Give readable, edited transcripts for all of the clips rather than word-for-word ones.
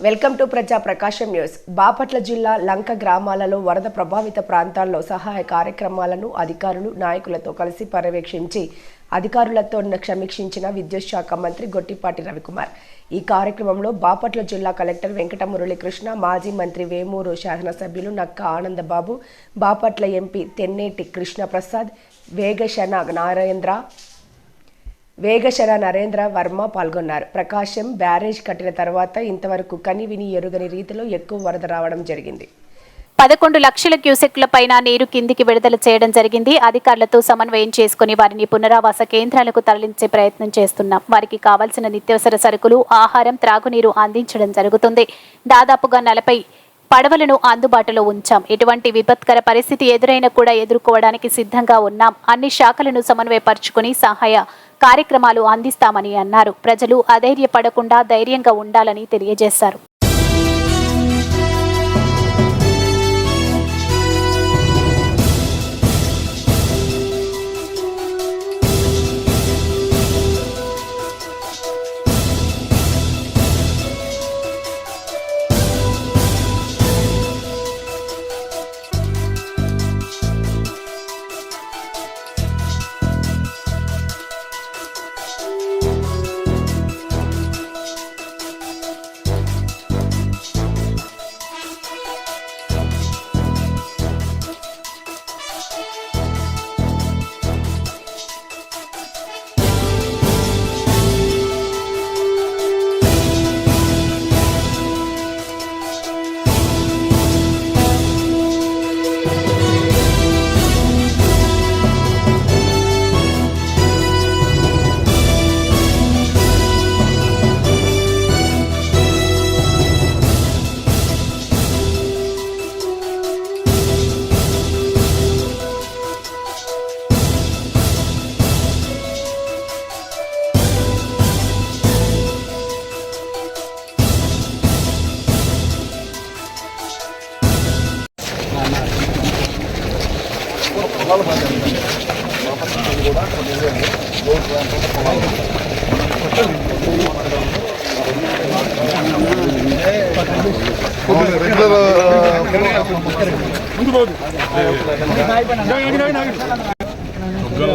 Welcome to ప్రజా ప్రకాశం news. Bapatla జిల్లా లంక గ్రామాలలో వరద ప్రభావిత ప్రాంతాల్లో సహాయ కార్యక్రమాలను అధికారులు నాయకులతో కలిసి పర్యవేక్షించి అధికారులతో సమీక్షించిన విద్యుత్ శాఖ మంత్రి గొట్టిపాటి రవికుమార్. ఈ కార్యక్రమంలో బాపట్ల జిల్లా కలెక్టర్ వెంకట మురళీకృష్ణ, మాజీ మంత్రి వేమూరు శాసనసభ్యులు నక్క ఆనందబాబు, బాపట్ల ఎంపీ తెన్నేటి కృష్ణప్రసాద్, వేగశర నరేంద్ర వర్మ పాల్గొన్నారు. ప్రకాశం బ్యారేజ్ కట్టిన తర్వాత ఇంతవరకు కనివిని ఎరుగని రీతిలో ఎక్కువ వరద రావడం జరిగింది. 11 లక్షల క్యూసెక్ల పైన నీరు కిందికి విడుదల చేయడం జరిగింది. అధికారులతో సమన్వయం చేసుకుని వారిని పునరావాస కేంద్రాలకు తరలించే ప్రయత్నం చేస్తున్నాం. వారికి కావాల్సిన నిత్యావసర సరుకులు, ఆహారం, త్రాగునీరు అందించడం జరుగుతుంది. దాదాపుగా 40 పడవలను అందుబాటులో ఉంచాం. ఎటువంటి విపత్కర పరిస్థితి ఎదురైనా కూడా ఎదుర్కోవడానికి సిద్ధంగా ఉన్నాం. అన్ని శాఖలను సమన్వయపరుచుకుని సహాయ కార్యక్రమాలు అందిస్తామని అన్నారు. ప్రజలు అధైర్యపడకుండా ధైర్యంగా ఉండాలని తెలియజేశారు.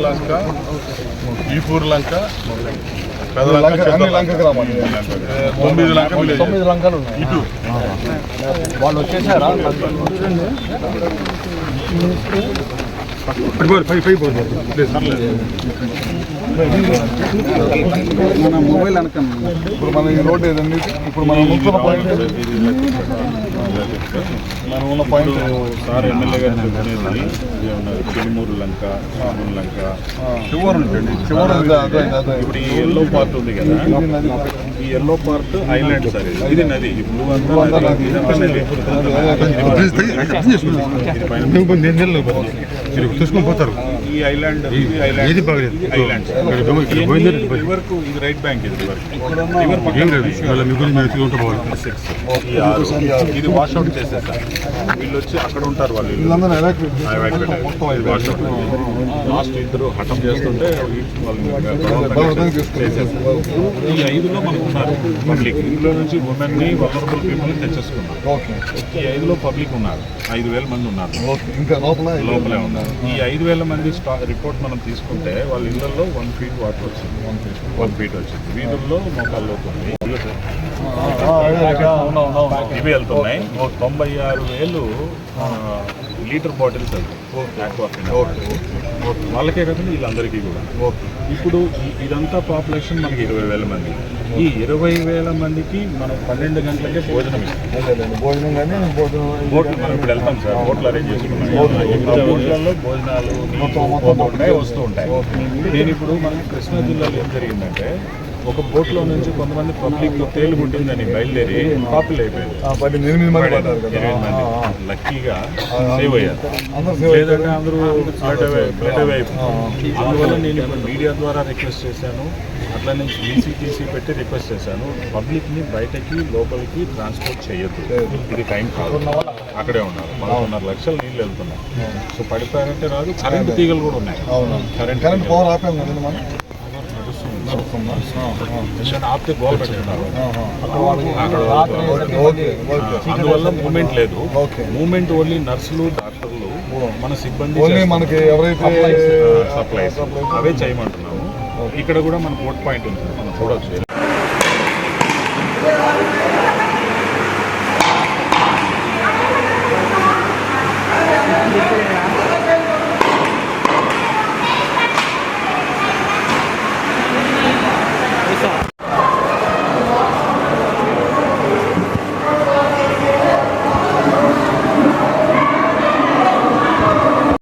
లంక, ఈపూర్ లంక, పెదలంక, 9 లంకలు ఇటు వాళ్ళు వచ్చేసారా? మన మొబైల్ అనుకున్నాం. ఇప్పుడు మన ఈ రోడ్డు ఏదండి? ఇప్పుడు మనం ఉన్న పాయింట్ సార్ ఎమ్మెల్యే గారు చెప్పినది చిలుమూరు లంక, షామూరు లంక, చివరి ఇప్పుడు ఈ ఎల్లో పార్ట్ ఉంది కదా, ఈ ఎల్లో పార్ట్ ఐలాండ్ సార్. ఇది నది, ఈ బ్లూ అంతా తీసుకొని పోతారు. ఈ ఐలాండ్ వరకు ఇది రైట్ బ్యాంక్, ఇది ఇది వాష్ అవుట్ చేసేసారు. వీళ్ళు వచ్చి అక్కడ ఉంటారు, వాళ్ళు లాస్ట్ ఇద్దరు హఠం చేస్తుంటే ఈ 5లో మనకు ఉన్నారు పబ్లిక్. ఇందులో నుంచి ఉమెన్ ని, వల్నరబుల్ పీపుల్ తెచ్చేసుకున్నారు. ఈ 5లో పబ్లిక్ ఉన్నారు, 5,000 మంది ఉన్నారు, ఇంకా లోపలే ఉన్నారు. ఈ 5,000 మంది రిపోర్ట్ మనం తీసుకుంటే వాళ్ళ ఇళ్లలో 1 feet వాటర్ వచ్చింది, 1 feet వచ్చింది. వీధుల్లో మోకాల్లో అవుతుంది, ఇవి వెళ్తున్నాయి. 96,000 లీటర్ బాటిల్స్ వాళ్ళకే కాకుండా వీళ్ళందరికీ కూడా. ఇప్పుడు ఇదంతా పాపులేషన్ మనకి 20,000 మంది. ఈ 20,000 మందికి మనం 12 గంటలకే భోజనం ఇస్తాం. భోజనం కానీ బోట్లు మనం ఇప్పుడు వెళ్తాం సార్, బోట్లు అరేంజ్ చేసుకున్నాం. బోట్లలో భోజనాలు వస్తూ ఉంటాయి. నేను ఇప్పుడు మనకి కృష్ణా జిల్లాలో ఏం జరిగిందంటే, ఒక బోట్లో నుంచి కొంతమంది పబ్లిక్ తేలు పుట్టిందని బయలుదేరి కాపులు అయిపోయింది. 8 మంది లక్కీగా సేవ్ అయ్యారు, లేదంటే అందరూ ఫ్లడ్ అవే అయిపోయింది. అందువల్ల నేను ఇప్పుడు మీడియా ద్వారా రిక్వెస్ట్ చేశాను, అట్లనే ఈసీటీసీ పెట్టి రిక్వెస్ట్ చేశాను, పబ్లిక్ని బయటకి లోపలికి ట్రాన్స్పోర్ట్ చేయొద్దు, ఇది టైం కాదు. అక్కడే ఉన్నారు, 11.5 లక్షల నీళ్ళు వెళ్తున్నాయి. సో పడిపోయారంటే రాదు. కరెంట్ తీగలు కూడా ఉన్నాయి, కరెంట్ పవర్ ఆపాము ఎందుకంటే ఆపితే గోల్ పెట్టుకున్నారు అక్కడ ఓకే ఓకే అందువల్ల మూమెంట్ లేదు. ఓకే. మూమెంట్ ఓన్లీ నర్సులు, డాక్టర్లు, మన సిబ్బంది ఓన్లీ మనకి ఎవరైతే సప్లైస్ అవే చేయమంటున్నాము. ఇక్కడ కూడా మన పోర్ట్ పాయింట్ ఉంది, మనం చూడొచ్చు.